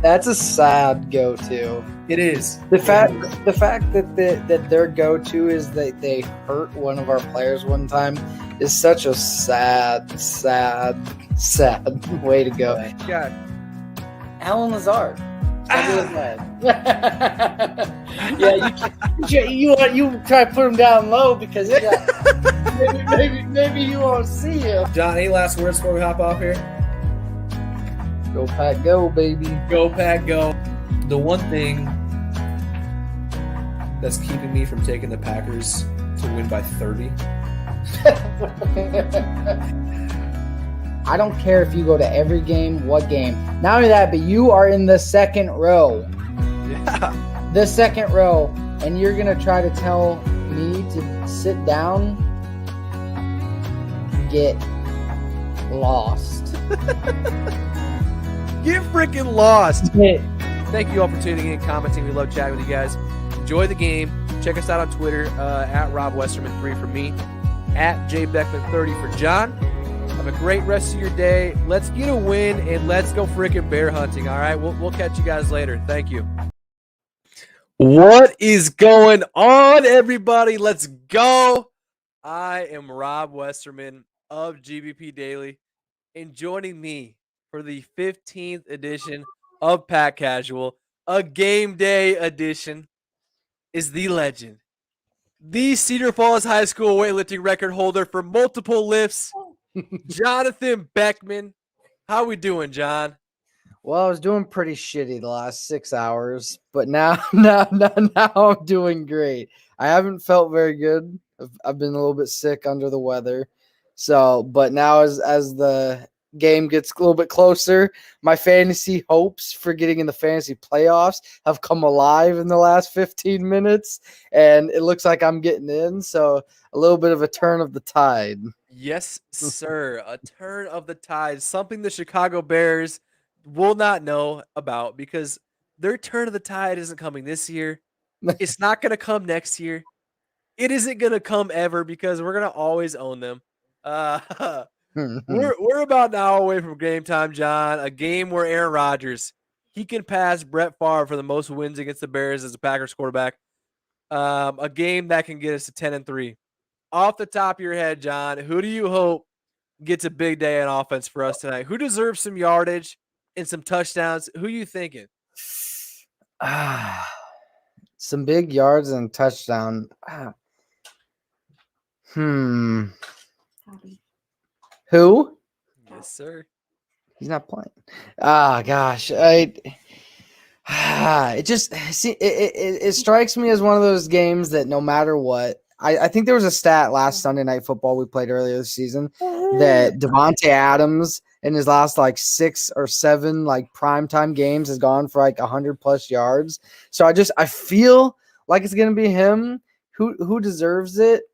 That's a sad go-to. It is. The fact that their go-to is that they hurt one of our players one time is such a sad way to go. God. Alan Lazard. You try to put him down low because maybe you won't see him. John, any last words before we hop off here? Go Pack, go baby. Go Pack, go. The one thing that's keeping me from taking the Packers to win by 30. I don't care if you go to every game, what game. Not only that, but you are in the second row. Yeah. The second row, and you're going to try to tell me to sit down? Get lost. Get freaking lost. Yeah. Thank you all for tuning in, commenting. We love chatting with you guys. Enjoy the game. Check us out on Twitter, at Rob Westerman3 for me, at JBeckman30 for John. Have a great rest of your day. Let's get a win, and let's go freaking bear hunting, all right? We'll catch you guys later. Thank you. What is going on, everybody? Let's go. I am Rob Westerman of GBP Daily, and joining me for the 15th edition of Pack Casual, a game day edition, is the legend, the Cedar Falls High School weightlifting record holder for multiple lifts, Johnathan Beckman. How we doing, John? Well, I was doing pretty shitty the last 6 hours, but now I'm doing great. I haven't felt very good. I've been a little bit sick, under the weather. So, but now as the game gets a little bit closer, my fantasy hopes for getting in the fantasy playoffs have come alive in the last 15 minutes, and it looks like I'm getting in. So, a little bit of a turn of the tide. Yes, sir. A turn of the tide. Something the Chicago Bears will not know about because their turn of the tide isn't coming this year. It's not going to come next year. It isn't going to come ever because we're going to always own them. We're about an hour away from game time, John. A game where Aaron Rodgers, he can pass Brett Favre for the most wins against the Bears as a Packers quarterback. A game that can get us to 10-3. Off the top of your head, John, who do you hope gets a big day on offense for us tonight? Who deserves some yardage and some touchdowns? Who are you thinking? Some big yards and touchdown. Who? Yes, sir. He's not playing. Gosh. It strikes me as one of those games that no matter what, I think there was a stat last Sunday Night Football we played earlier this season that Devontae Adams in his last like 6 or 7 like primetime games has gone for like 100+ yards. So I feel like it's gonna be him. Who deserves it?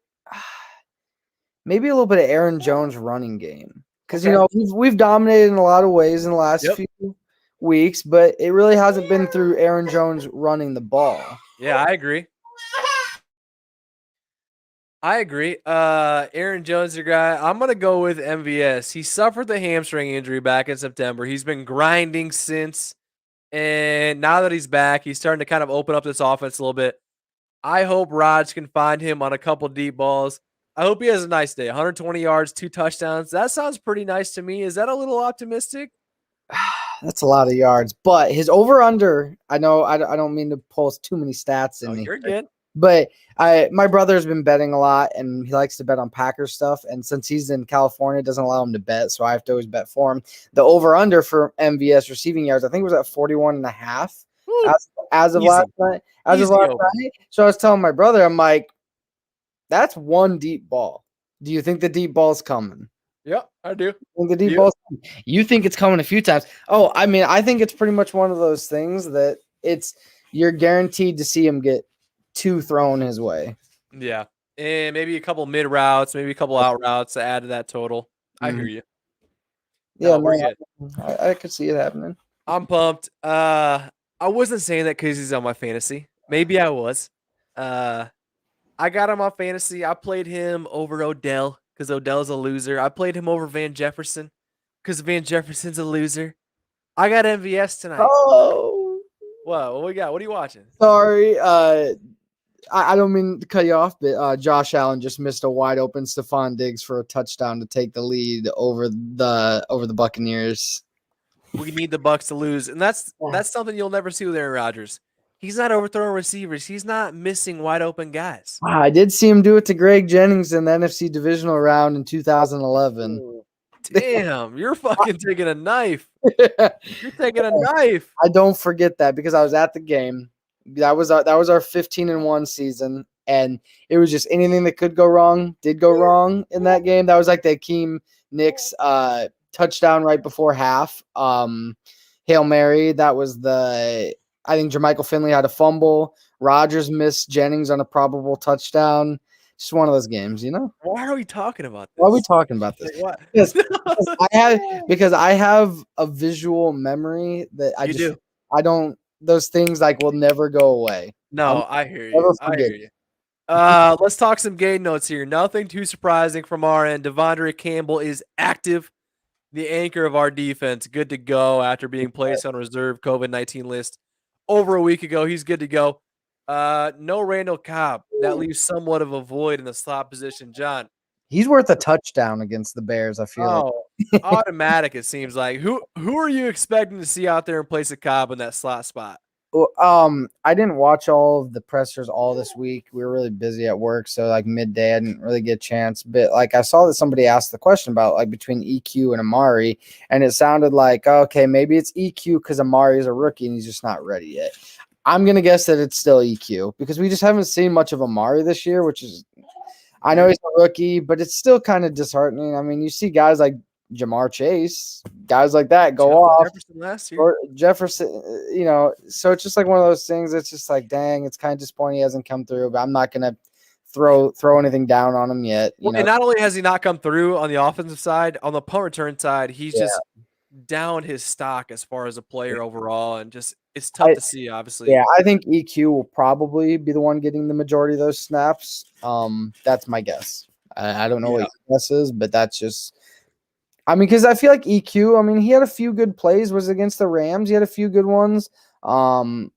Maybe a little bit of Aaron Jones running game. Because we've dominated in a lot of ways in the last few weeks, but it really hasn't been through Aaron Jones running the ball. Yeah, I agree. Aaron Jones, your guy. I'm going to go with MVS. He suffered the hamstring injury back in September. He's been grinding since. And now that he's back, he's starting to kind of open up this offense a little bit. I hope Rodgers can find him on a couple deep balls. I hope he has a nice day. 120 yards, 2 touchdowns. That sounds pretty nice to me. Is that a little optimistic? That's a lot of yards. But his over-under, I know I don't mean to pull too many stats in You're good. But my brother's been betting a lot, and he likes to bet on Packers stuff. And since he's in California, it doesn't allow him to bet, so I have to always bet for him. The over/under for MVS receiving yards, I think, was at 41.5 as of last night. So I was telling my brother, I'm like, that's one deep ball. Do you think the deep ball's coming? Yeah, I do. You think it's coming a few times. Oh, I mean, I think it's pretty much one of those things that you're guaranteed to see him get 2 thrown his way. Yeah. And maybe a couple mid routes, maybe a couple out routes to add to that total. I hear you. Yeah, I could see it happening. I'm pumped. I wasn't saying that because he's on my fantasy. Maybe I was. I got him on fantasy. I played him over Odell because Odell's a loser. I played him over Van Jefferson because Van Jefferson's a loser. I got MVS tonight. Oh, What we got? What are you watching? sorry. I don't mean to cut you off, but Josh Allen just missed a wide open Stephon Diggs for a touchdown to take the lead over the Buccaneers. We need the Bucks to lose, and that's something you'll never see with Aaron Rodgers. He's not overthrowing receivers. He's not missing wide open guys. I did see him do it to Greg Jennings in the NFC divisional round in 2011. Oh, damn, you're fucking taking a knife. You're taking a knife. I don't forget that because I was at the game. That was our 15-1 season, and it was just anything that could go wrong did go wrong in that game. That was like the Akeem Nicks touchdown right before half. Hail Mary. That was I think Jermichael Finley had a fumble. Rodgers missed Jennings on a probable touchdown. Just one of those games, you know. Why are we talking about this? Why are we talking about this? What? Because I have a visual memory that I don't. Those things will never go away. No, I hear you. I hear you. Let's talk some game notes here. Nothing too surprising from our end. Devondre Campbell is active, the anchor of our defense, good to go after being placed on reserve COVID-19 list over a week ago. He's good to go. No Randall Cobb. That leaves somewhat of a void in the slot position. John, he's worth a touchdown against the Bears. I feel automatic. It seems like who are you expecting to see out there in place of Cobb in that slot spot? Well, I didn't watch all of the pressers all this week. We were really busy at work, so midday I didn't really get a chance. But I saw that somebody asked the question about between EQ and Amari, and it sounded like okay, maybe it's EQ because Amari is a rookie and he's just not ready yet. I'm gonna guess that it's still EQ because we just haven't seen much of Amari this year, which is I know he's a rookie, but it's still kind of disheartening. I mean, you see guys like Jamar Chase, guys like that go off. Jefferson last year. Or Jefferson, so it's just one of those things. It's just dang, it's kind of disappointing he hasn't come through, but I'm not going to throw anything down on him yet. And not only has he not come through on the offensive side, on the punt return side, he's just down his stock as far as a player overall, and just it's tough to see, obviously. Yeah, I think EQ will probably be the one getting the majority of those snaps. That's my guess. I don't know what your guess is, but that's just because I feel like EQ, he had a few good plays. Was against the Rams. He had a few good ones. It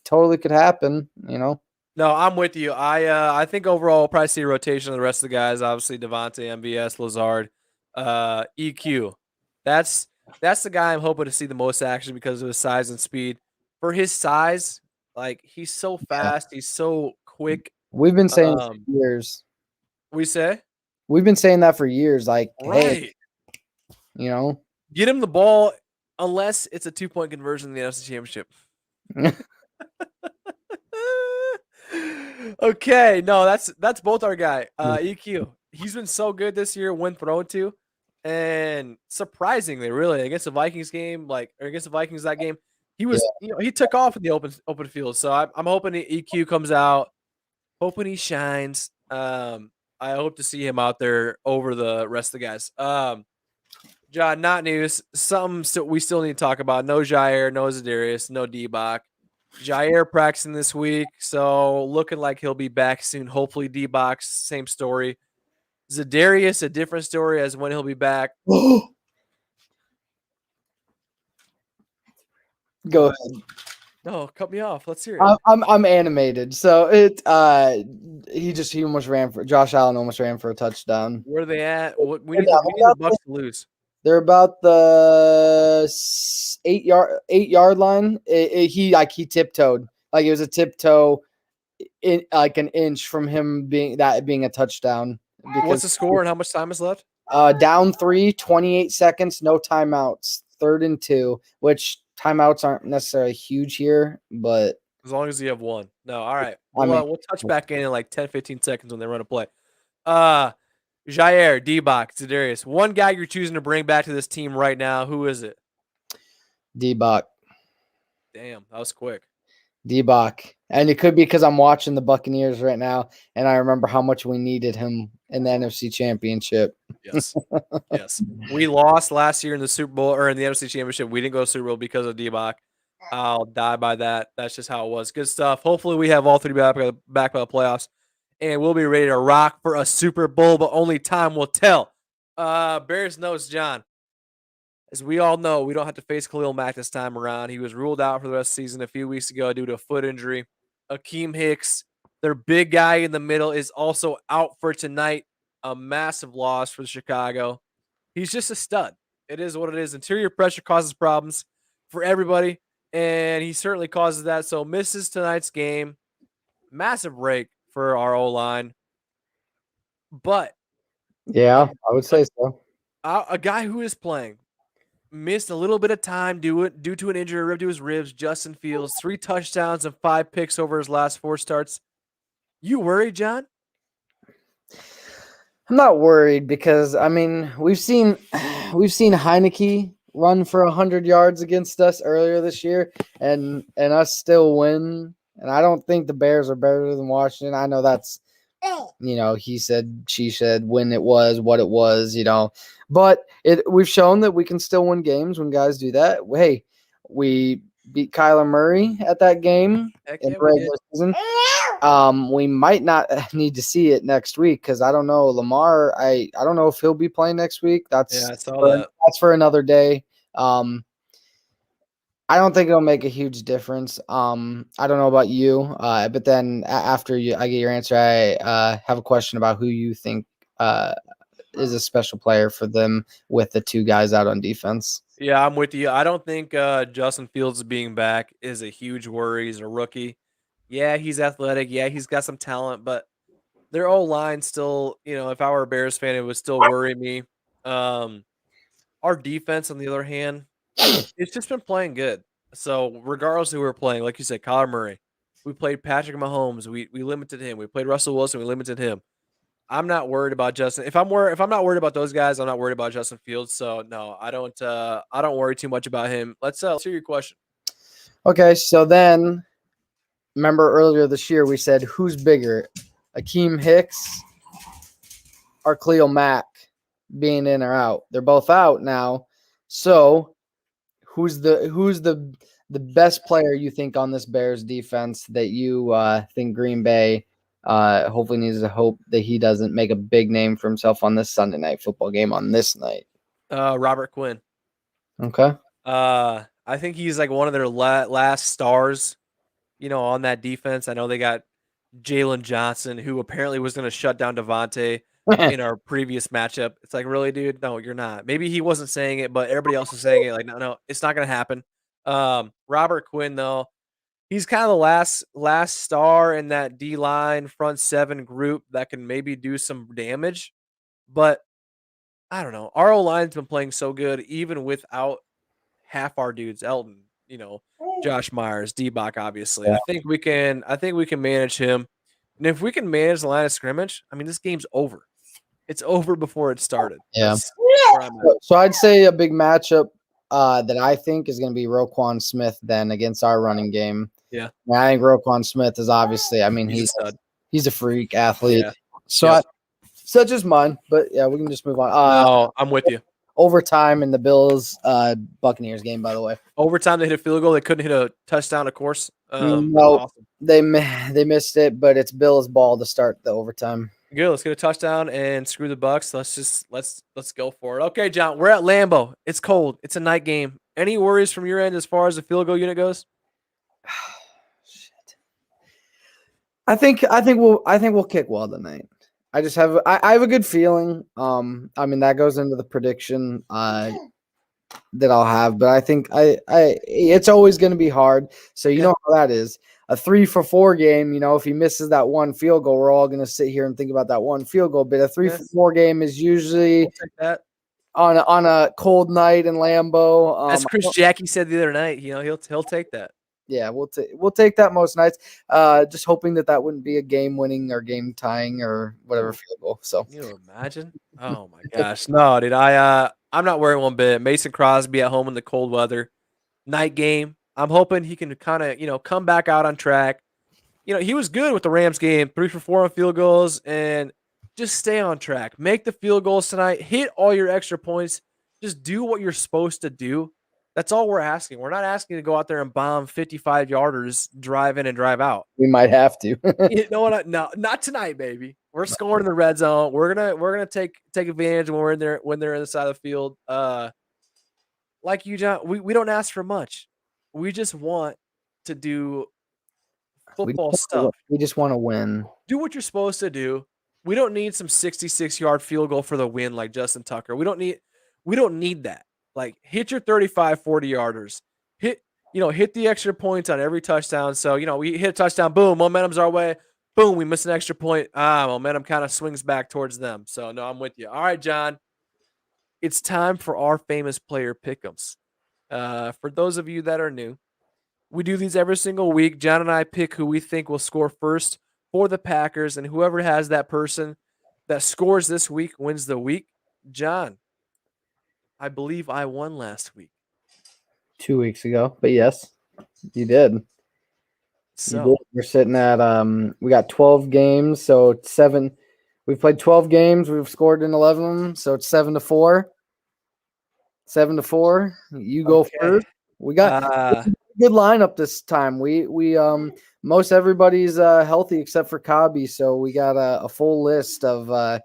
totally could happen, No, I'm with you. I think overall we'll probably see a rotation of the rest of the guys. Obviously, Devontae, MVS, Lazard, EQ. That's the guy I'm hoping to see the most action because of his size and speed. For his size, he's so fast. He's so quick. We've been saying for years. We've been saying that for years. Right. Hey, get him the ball unless it's a 2-point conversion in the NFC Championship. Okay, no, that's both our guy. EQ. He's been so good this year when thrown to, and surprisingly, really against the Vikings game, that game, he was he took off in the open field. So I'm hoping EQ comes out, hoping he shines. I hope to see him out there over the rest of the guys. John, not news. Something we still need to talk about. No Jair, no Zadarius, no D-Bach. Jair practicing this week, so looking like he'll be back soon. Hopefully D-Bach, same story. Zadarius, a different story as when he'll be back. Go ahead. No, cut me off. Let's hear it. I'm animated. So he almost ran for Josh Allen almost ran for a touchdown. Where are they at? We need the Bucks to lose. They're about the 8-yard line. He tiptoed. It was a tiptoe in an inch from him being a touchdown. What's the score and how much time is left? Down 3, 28 seconds, no timeouts. 3rd and 2, which timeouts aren't necessarily huge here, but as long as you have one. No, all right. We'll touch back in 10, 15 seconds when they run a play. Jair, D-Bach, Zadarius. One guy you're choosing to bring back to this team right now. Who is it? D-Bach. Damn, that was quick. D-Bach. And it could be because I'm watching the Buccaneers right now, and I remember how much we needed him in the NFC Championship. Yes. Yes. We lost last year in the Super Bowl or in the NFC Championship. We didn't go to Super Bowl because of D-Bach. I'll die by that. That's just how it was. Good stuff. Hopefully we have all three back by the playoffs, and we'll be ready to rock for a Super Bowl, but only time will tell. Bears notes, John. As we all know, we don't have to face Khalil Mack this time around. He was ruled out for the rest of the season a few weeks ago due to a foot injury. Akeem Hicks, their big guy in the middle, is also out for tonight. A massive loss for Chicago. He's just a stud. It is what it is. Interior pressure causes problems for everybody, and he certainly causes that. So misses tonight's game. Massive break for our O line. But Yeah, I would say so. a guy who is playing missed a little bit of time due to an injury ripped to his ribs. Justin Fields, 3 touchdowns and 5 picks over his last 4 starts. You worried, John? I'm not worried because I mean we've seen Heineke run for 100 yards against us earlier this year, and us still win. And I don't think the Bears are better than Washington. I know that's he said, she said, when it was, what it was, but we've shown that we can still win games when guys do that. Hey, we beat Kyler Murray at that game in the regular season. We might not need to see it next week because I don't know Lamar. I don't know if he'll be playing next week. I saw that. That's for another day. I don't think it'll make a huge difference. I don't know about you, but then after I get your answer, I have a question about who you think is a special player for them with the 2 guys out on defense. Yeah, I'm with you. I don't think Justin Fields being back is a huge worry. He's a rookie. Yeah, he's athletic. Yeah, he's got some talent, but their O-line still, if I were a Bears fan, it would still worry me. Our defense, on the other hand, it's just been playing good. So regardless of who we're playing, like you said, Kyler Murray, we played Patrick Mahomes. We limited him. We played Russell Wilson. We limited him. I'm not worried about Justin. If I'm not worried about those guys, I'm not worried about Justin Fields. So no, I don't worry too much about him. Let's hear your question. Okay, so then remember earlier this year we said who's bigger, Akeem Hicks or Khalil Mack being in or out? They're both out now. So who's the best player you think on this Bears defense that you think Green Bay hopefully needs to hope that he doesn't make a big name for himself on this Sunday night football game on this night? Robert Quinn. Okay. I think he's like one of their last stars, on that defense. I know they got Jalen Johnson, who apparently was going to shut down Devontae in our previous matchup. It's like, really, dude? No, you're not. Maybe he wasn't saying it, but everybody else is saying it. Like, no, it's not going to happen. Robert Quinn, though, he's kind of the last star in that D-line front 7 group that can maybe do some damage. But I don't know. Our O-line's been playing so good, even without half our dudes, Elton, Josh Myers, D-Bach, obviously. Yeah. I think we can manage him. And if we can manage the line of scrimmage, I mean, this game's over. It's over before it started. Yeah. So I'd say a big matchup that I think is going to be Roquan Smith then against our running game. Yeah. I think Roquan Smith is obviously, I mean, he's a freak athlete. Yeah. So such as mine, but yeah, we can just move on. No, I'm with you. Overtime in the Bills Buccaneers game, by the way. Overtime, they hit a field goal. They couldn't hit a touchdown, of course. No, awesome. They missed it, but it's Bills' ball to start the overtime. Good. Let's get a touchdown and screw the Bucs. Let's go for it. Okay, John, we're at Lambeau. It's cold. It's a night game. Any worries from your end as far as the field goal unit goes? Shit. I think we'll kick well tonight. I just have a good feeling. I mean that goes into the prediction that I'll have, but I think it's always going to be hard. So you know how that is. A 3-for-4 game, if he misses that one field goal, we're all going to sit here and think about that one field goal. But a 3-for-4 game is usually on a cold night in Lambeau. As Chris Jackie said the other night, he'll take that. Yeah, we'll take that most nights. Just hoping that wouldn't be a game-winning or game-tying or whatever field goal. So can you imagine? Oh my gosh, no, dude. I'm not worried one bit. Mason Crosby at home in the cold weather, night game. I'm hoping he can kind of come back out on track. He was good with the Rams game, 3-for-4 on field goals, and just stay on track. Make the field goals tonight. Hit all your extra points. Just do what you're supposed to do. That's all we're asking. We're not asking to go out there and bomb 55-yarders, drive in and drive out. We might have to. You know what? No, not tonight, baby. We're scoring in the red zone. We're gonna take advantage when they're in the side of the field. like you, John, we don't ask for much. We just want to do football stuff. We just want to win. Do what you're supposed to do. We don't need some 66-yard field goal for the win like Justin Tucker. We don't need that. Like hit your 35, 40-yarders. Hit the extra points on every touchdown. So, we hit a touchdown, boom, momentum's our way. Boom, we miss an extra point. Momentum kind of swings back towards them. So, no, I'm with you. All right, John. It's time for our famous player pick'ems. For those of you that are new, we do these every single week. John and I pick who we think will score first for the Packers, and whoever has that person that scores this week wins the week. John, I believe I won last week. 2 weeks ago, but yes, you did. So we're sitting at we got 12 games, so it's 7. We've played 12 games. We've scored in 11 of them, so it's 7-4. 7-4. You go first. We got a good lineup this time. We most everybody's healthy except for Cobby, so we got a full list of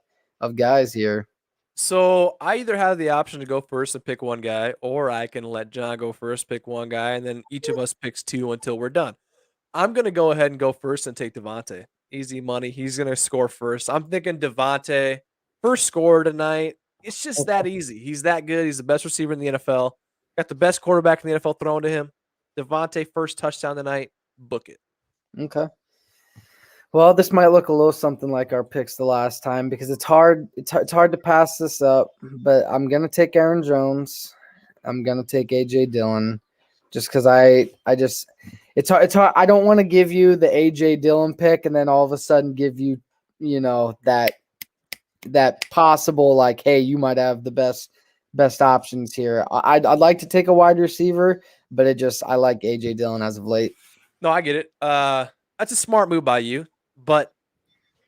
guys here. So I either have the option to go first and pick one guy, or I can let John go first, pick one guy, and then each of us picks two until we're done. I'm going to go ahead and go first and take Devontae. Easy money. He's going to score first. I'm thinking Devontae, first score tonight. It's just that easy. He's that good. He's the best receiver in the NFL. Got the best quarterback in the NFL thrown to him. Devontae, first touchdown tonight. Book it. Okay. Well, this might look a little something like our picks the last time because it's hard. It's hard to pass this up, but I'm gonna take Aaron Jones. I'm gonna take AJ Dillon, just because it's hard. I don't want to give you the AJ Dillon pick and then all of a sudden give you, that possible like, hey, you might have the best options here. I'd like to take a wide receiver, but I like AJ Dillon as of late. No, I get it. That's a smart move by you, but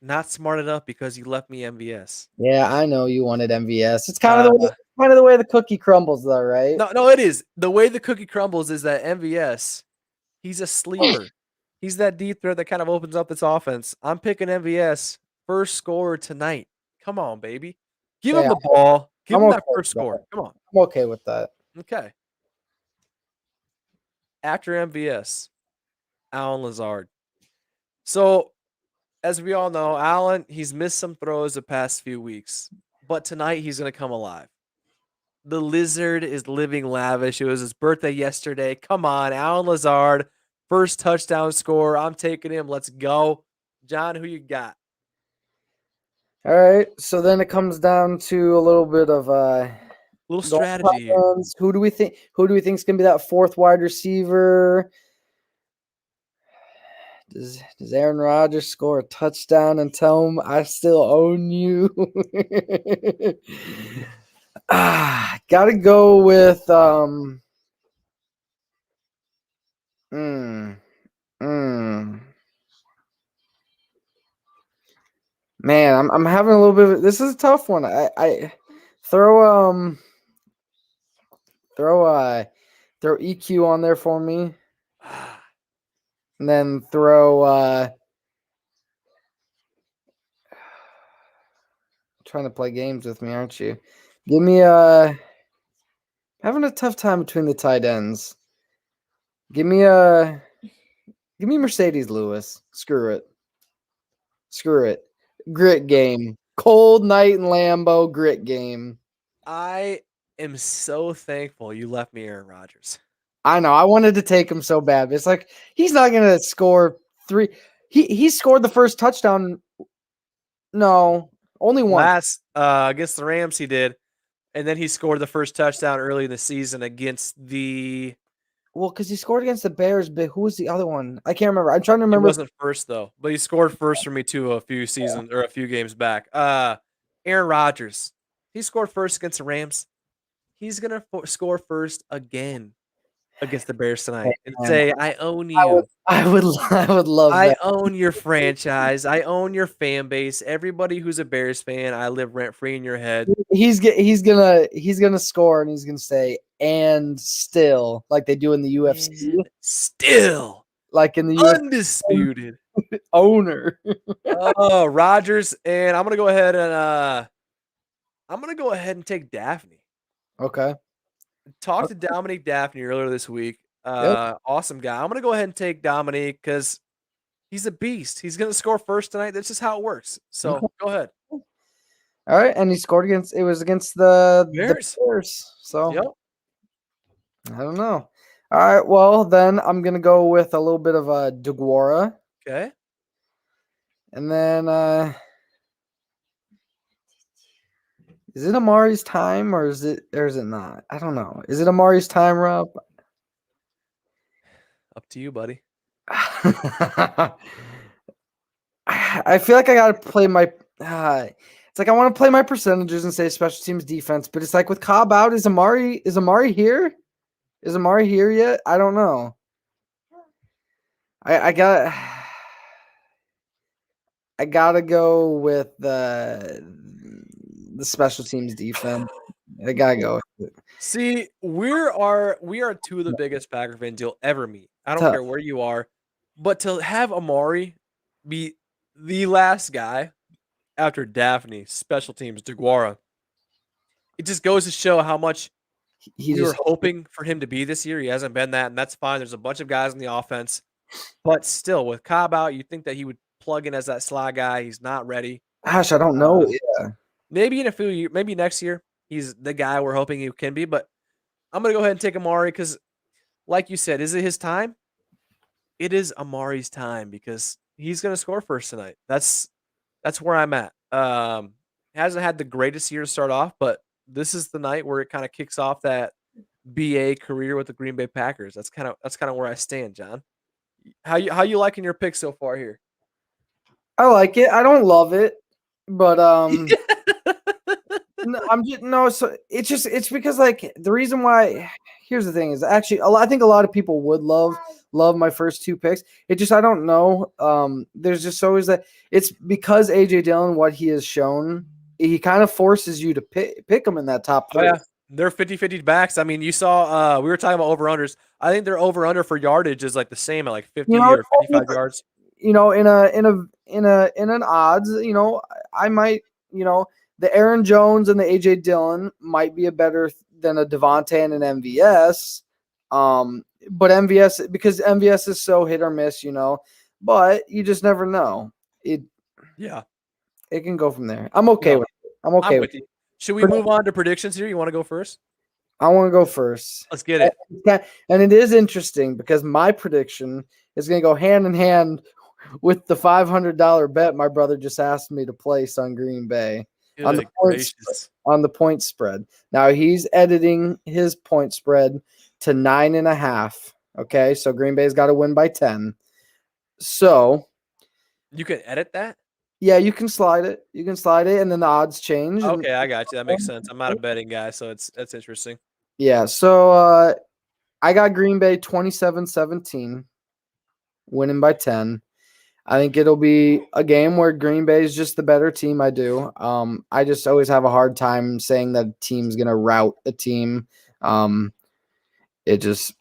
not smart enough because you left me MVS. Yeah, I know you wanted MVS. It's kind of the way the cookie crumbles, though, right? No, it is. The way the cookie crumbles is that MVS, he's a sleeper. He's that deep threat that kind of opens up this offense. I'm picking MVS first scorer tonight. Come on, baby. Give him the ball. Give him that first score. Come on. I'm okay with that. Okay. After MVS, Allen Lazard. So, as we all know, Allen, he's missed some throws the past few weeks, but tonight he's going to come alive. The lizard is living lavish. It was his birthday yesterday. Come on, Allen Lazard, first touchdown score. I'm taking him. Let's go. John, who you got? All right. So then it comes down to a little bit of little strategy here. Who do we think is going to be that fourth wide receiver? Does Aaron Rodgers score a touchdown and tell him I still own you? Gotta go with Man, I'm having a little bit of this is a tough one. I throw EQ on there for me. And then throw trying to play games with me, aren't you? Give me having a tough time between the tight ends. Give me Mercedes Lewis. Screw it. Grit game. Cold night in Lambeau, grit game. I am so thankful you left me Aaron Rodgers. I know. I wanted to take him so bad. But it's like he's not going to score 3. He scored the first touchdown. No, only one. Last against the Rams he did. And then he scored the first touchdown early in the season against the because he scored against the Bears, but who was the other one? I can't remember. I'm trying to remember. He wasn't first though, but he scored first for me too a few seasons or a few games back. Aaron Rodgers. He scored first against the Rams. He's going to score first again against the Bears tonight and say, I own you. I would love that. I own your franchise. I own your fan base. Everybody who's a Bears fan, I live rent free in your head. He's gonna score and he's gonna say, and still, like they do in the UFC. And still. Like in the undisputed UFC. Owner. Oh, Rodgers. And I'm gonna go ahead and take Daphne. Okay. talked to Dominique Daphne earlier this week. Yep. Awesome guy. I'm gonna go ahead and take Dominique because he's a beast. He's gonna score first tonight. That's just how it works. So go ahead. All right, and he scored against the Bears. Bears. So Yep. I don't know. All right, well then I'm gonna go with a little bit of a DeGuara, Okay. and then is it Amari's time or is it not? I don't know. Is it Amari's time, Rob? Up to you, buddy. I feel like I gotta play my. It's like I want to play my percentages and say special teams defense, but it's like with Cobb out, is Amari here? Is Amari here yet? I don't know. I gotta go with the special teams defense. I gotta go with it. See, we are two of the biggest Packer fans you'll ever meet. I don't Tough. care where you are, but to have Amari be the last guy after Daphne, special teams, DeGuara, it just goes to show how much we were hoping for him to be this year. He hasn't been that, and that's fine. There's a bunch of guys in the offense, but still, with Cobb out, you think that he would plug in as that slot guy. He's not ready. Gosh, I don't know. Yeah. Maybe in a few years, maybe next year, he's the guy we're hoping he can be. But I'm gonna go ahead and take Amari because, like you said, is it his time? It is Amari's time because he's gonna score first tonight. That's where I'm at. Hasn't had the greatest year to start off, but this is the night where it kind of kicks off that BA career with the Green Bay Packers. That's kind of where I stand, John. How you liking your pick so far here? I like it. I don't love it, but no, I'm just no. So it's because like the reason why. Here's the thing: is actually I think a lot of people would love my first two picks. It just I don't know. There's just always that. It's because AJ Dillon, what he has shown, he kind of forces you to pick him in that top three. Oh, yeah. They're 50-50 backs. I mean, you saw we were talking about over-unders. I think their over-under for yardage is like the same at like 50 or 55 yards. In an odds, I might, the Aaron Jones and the AJ Dillon might be a better than a Devontae and an MVS. But MVS, because MVS is so hit or miss, but you just never know. It can go from there. I'm okay with it. I'm okay with you. Should we move on to predictions here? You want to go first? I want to go first. Let's get it. And it is interesting because my prediction is going to go hand in hand with the $500 bet my brother just asked me to place on Green Bay on the point spread. Now he's editing his point spread to 9.5. Okay, so Green Bay's got to win by 10. So you can edit that. Yeah, you can slide it. And then the odds change. Okay, I got you. That makes sense. I'm not a betting guy, so that's interesting. Yeah, so I got Green Bay 27-17, winning by 10. I think it'll be a game where Green Bay is just the better team. I do. I just always have a hard time saying that a team's going to rout a team. It just,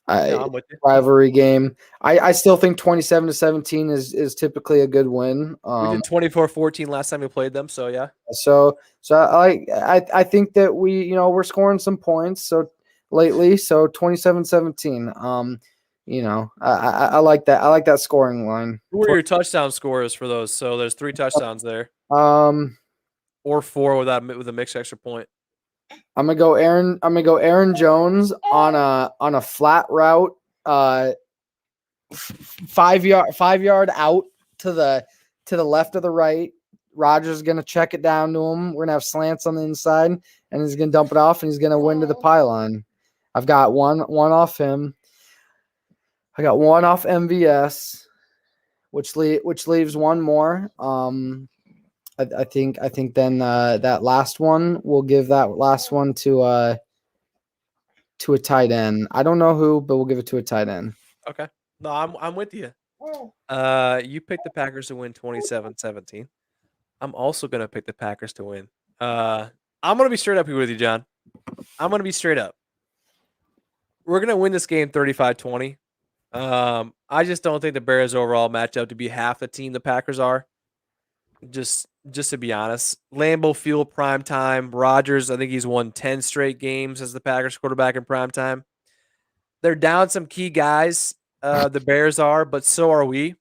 I'm with you. Rivalry game. I still think 27-17 is typically a good win. We did 24-14 last time we played them, so yeah. So I think that we're scoring some points so lately. So 27-17. I like that. I like that scoring line. Who are your touchdown scorers for those? So there's 3 touchdowns there. Or 4 with a mixed extra point. I'm gonna go Aaron Jones on a flat route, 5 yard out to the left or the right. Rodgers is gonna check it down to him. We're gonna have slants on the inside, and he's gonna dump it off, and he's gonna win to the pylon. I've got one off him. I got one off MVS, which leaves one more. I think then that last one, we'll give that last one to a tight end. I don't know who, but we'll give it to a tight end. Okay. No, I'm with you. You picked the Packers to win 27-17. I'm also gonna pick the Packers to win. I'm gonna be straight up here with you, John. I'm gonna be straight up. We're gonna win this game 35-20. I just don't think the Bears overall match up to be half the team the Packers are. Just to be honest, Lambeau Field prime time. Rodgers, I think he's won 10 straight games as the Packers quarterback in prime time. They're down some key guys. The Bears are, but so are we.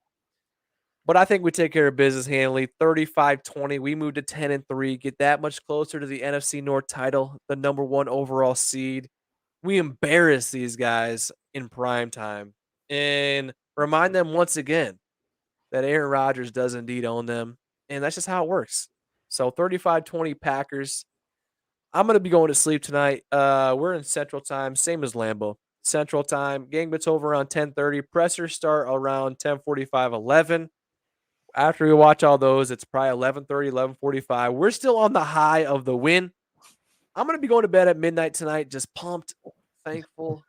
But I think we take care of business handily. 35-20. We move to 10-3, get that much closer to the NFC North title, the number 1 overall seed. We embarrass these guys in prime time and remind them once again that Aaron Rodgers does indeed own them. And that's just how it works. So 35-20 Packers. I'm going to be going to sleep tonight. We're in Central Time, same as Lambeau. Central Time. Game gets over around 10:30. Pressers start around 10:45, 11. After we watch all those, it's probably 11:30, 11:45. We're still on the high of the win. I'm going to be going to bed at midnight tonight, just pumped, thankful,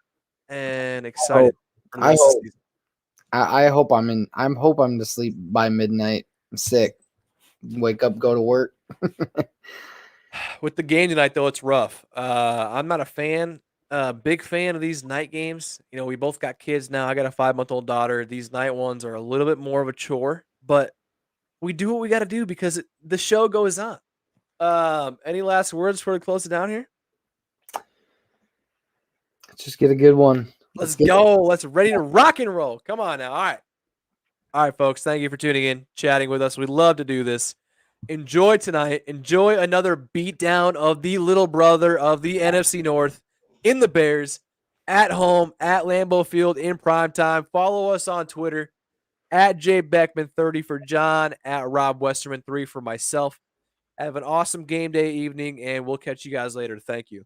and excited for the I rest of hope. the season. I hope I'm to sleep by midnight. I'm sick. Wake up, go to work. With the game tonight, though, it's rough. I'm not a fan, big fan of these night games. You know, we both got kids now. I got a 5-month-old daughter. These night ones are a little bit more of a chore, but we do what we got to do because the show goes on. Any last words before we close it down here? Let's just get a good one. Let's go. Let's ready to rock and roll. Come on now. All right. All right, folks. Thank you for tuning in, chatting with us. We love to do this. Enjoy tonight. Enjoy another beatdown of the little brother of the NFC North in the Bears at home at Lambeau Field in prime time. Follow us on Twitter at jbeckman30 for John, at Rob Westerman3 for myself. Have an awesome game day evening, and we'll catch you guys later. Thank you.